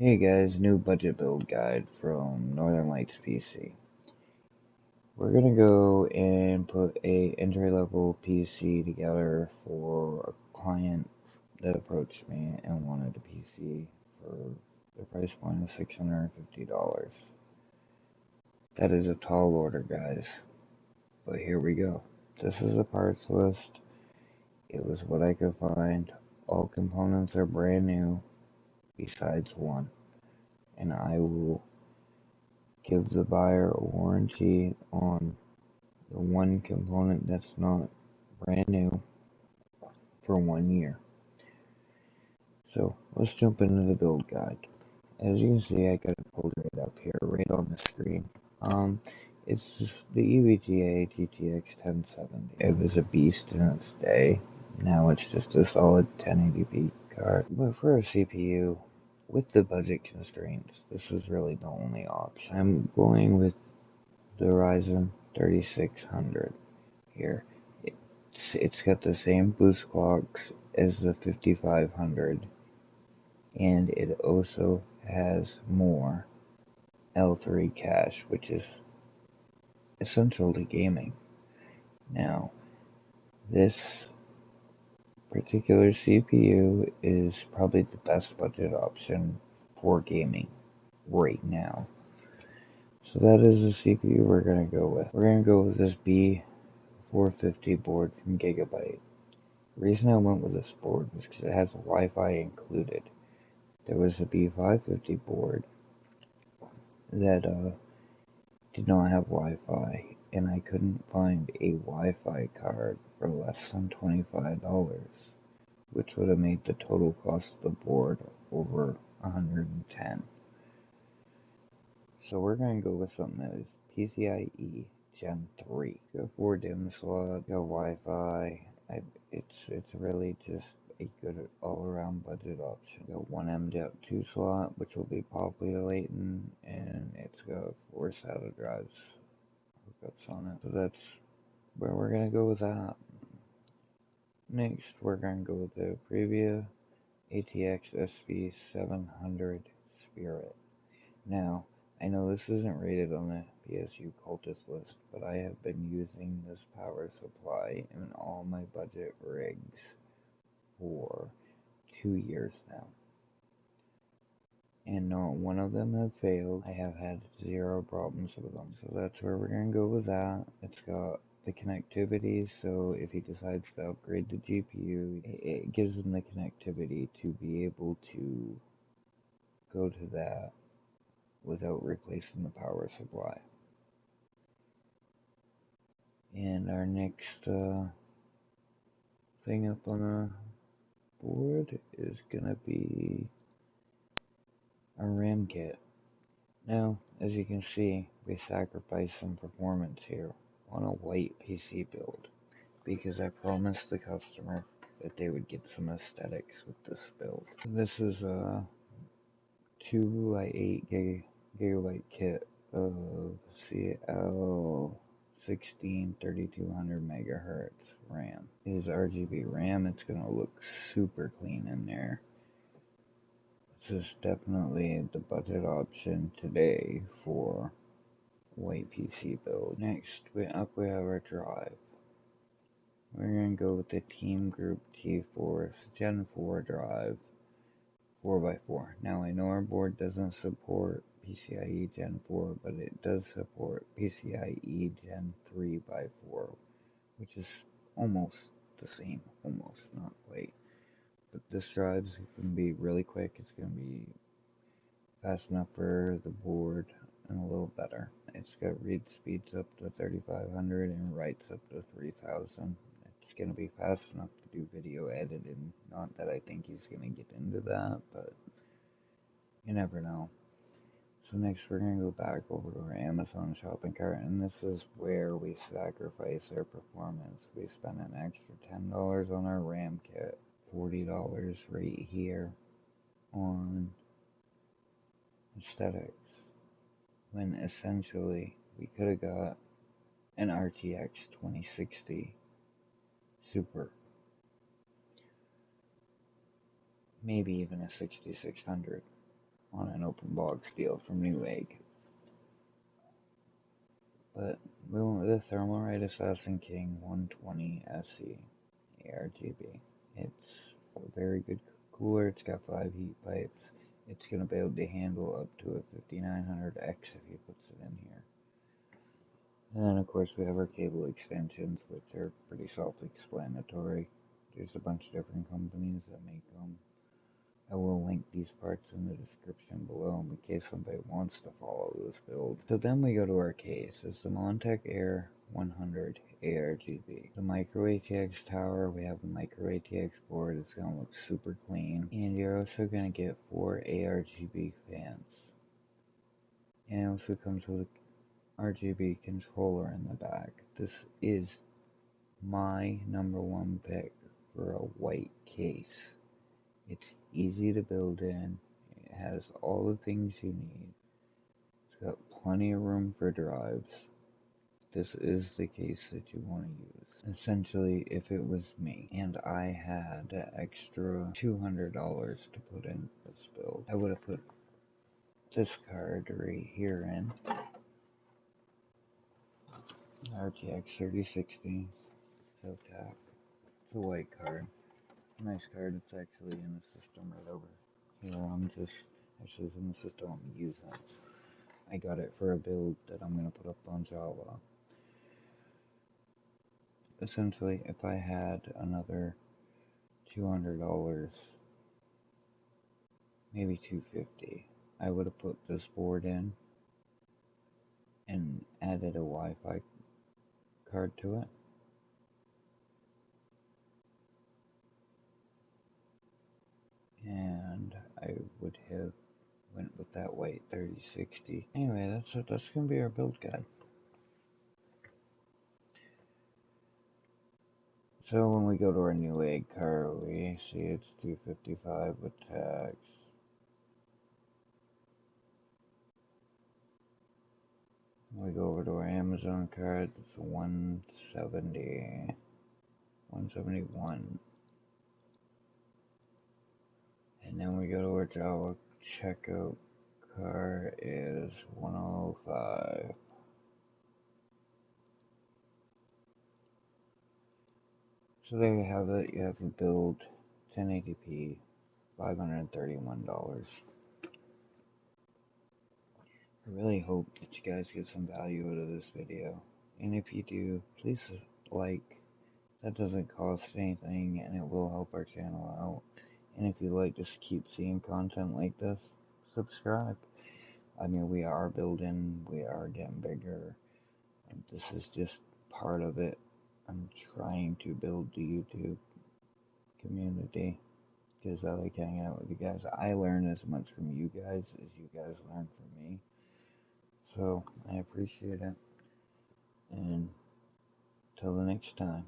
Hey guys, new budget build guide from Northern Lights PC. We're gonna go and put a entry level PC together for a client that approached me and wanted a PC for the price point of $650. That is a tall order, guys, but here we go. This is a parts list. It was what I could find. All components are brand new, besides one, and I will give the buyer a warranty on the one component that's not brand new for 1 year. So let's jump into the build guide. As you can see, I got it pulled right up here, right on the screen. It's just the EVGA GTX 1070. It was a beast in its day. Now it's just a solid 1080p card. But for a CPU, with the budget constraints, this was really the only option. I'm going with the Ryzen 3600 here. It's got the same boost clocks as the 5500, and it also has more L3 cache, which is essential to gaming. Now, this particular CPU is probably the best budget option for gaming right now. So that is the CPU we're going to go with. We're going to go with this B450 board from Gigabyte. The reason I went with this board was because it has Wi-Fi included. There was a B550 board that did not have Wi-Fi, and I couldn't find a Wi-Fi card for less than $25, which would have made the total cost of the board over $110. So we're going to go with something that is PCIe Gen 3. Got 4 DIMM slots, got Wi-Fi. It's really just a good all-around budget option. Got one M.2 slot, which will be populating, and it's got 4 SATA drives hookups on it. So that's where we're gonna go with that. Next, we're gonna go with the Previa ATX SV700 Spirit. Now, I know this isn't rated on the PSU cultist list, but I have been using this power supply in all my budget rigs for 2 years now. And not one of them have failed. I have had 0 problems with them. So that's where we're going to go with that. It's got the connectivity, so if he decides to upgrade the GPU, it gives him the connectivity to be able to go to that without replacing the power supply. And our next thing up on the board is gonna be a RAM kit. Now, as you can see, we sacrificed some performance here on a white PC build because I promised the customer that they would get some aesthetics with this build. This is a 2 by 8 gigabyte kit of CL16 3200 megahertz RAM. It is RGB RAM. It's going to look super clean in there. This is definitely the budget option today for white PC build. Next, we have our drive. We're going to go with the Team Group T4 Gen 4 drive 4x4. Now I know our board doesn't support PCIe Gen 4, but it does support PCIe Gen 3x4, which is almost the same, almost, not quite. But this drive's going to be really quick. It's going to be fast enough for the board and a little better. It's got read speeds up to 3500 and writes up to 3000. It's going to be fast enough to do video editing. Not that I think he's going to get into that, but you never know. So next we're going to go back over to our Amazon shopping cart, and this is where we sacrifice our performance. We spent an extra $10 on our RAM kit, $40 right here on aesthetics, when essentially we could have got an RTX 2060 Super, maybe even a 6600. on an open box deal from Newegg. But we went with the Thermalright Assassin King 120 SE ARGB. It's a very good cooler. It's got 5 heat pipes. It's going to be able to handle up to a 5900X if he puts it in here. And then of course we have our cable extensions, which are pretty self-explanatory. There's a bunch of different companies that make them. I will link these parts in the description below in case somebody wants to follow this build. So then we go to our case. It's the Montech Air 100 ARGB. The micro ATX tower, we have the micro ATX board. It's going to look super clean. And you're also going to get 4 ARGB fans. And it also comes with an RGB controller in the back. This is my #1 pick for a white case. It's easy to build in. It has all the things you need. It's got plenty of room for drives. This is the case that you want to use. Essentially, if it was me and I had an extra $200 to put in this build, I would have put this card right here in. RTX 3060 SoTac. It's a white card. Nice card. It's actually in the system right over here. Actually, it's in the system I'm using. I got it for a build that I'm going to put up on Java. Essentially, if I had another $200, maybe $250, I would have put this board in and added a Wi-Fi card to it. And I would have went with that white 3060. Anyway, that's going to be our build guide. So when we go to our Newegg car, we see it's $255 with tax. We go over to our Amazon card, it's 170, 171. And then we go to our Java checkout car is 105. So there you have it. You have the build 1080p, $531. I really hope that you guys get some value out of this video. And if you do, please like. That doesn't cost anything and it will help our channel out. And if you like to keep seeing content like this, subscribe. I mean, we are building, we are getting bigger. And this is just part of it. I'm trying to build the YouTube community because I like hanging out with you guys. I learn as much from you guys as you guys learn from me. So I appreciate it. And till the next time.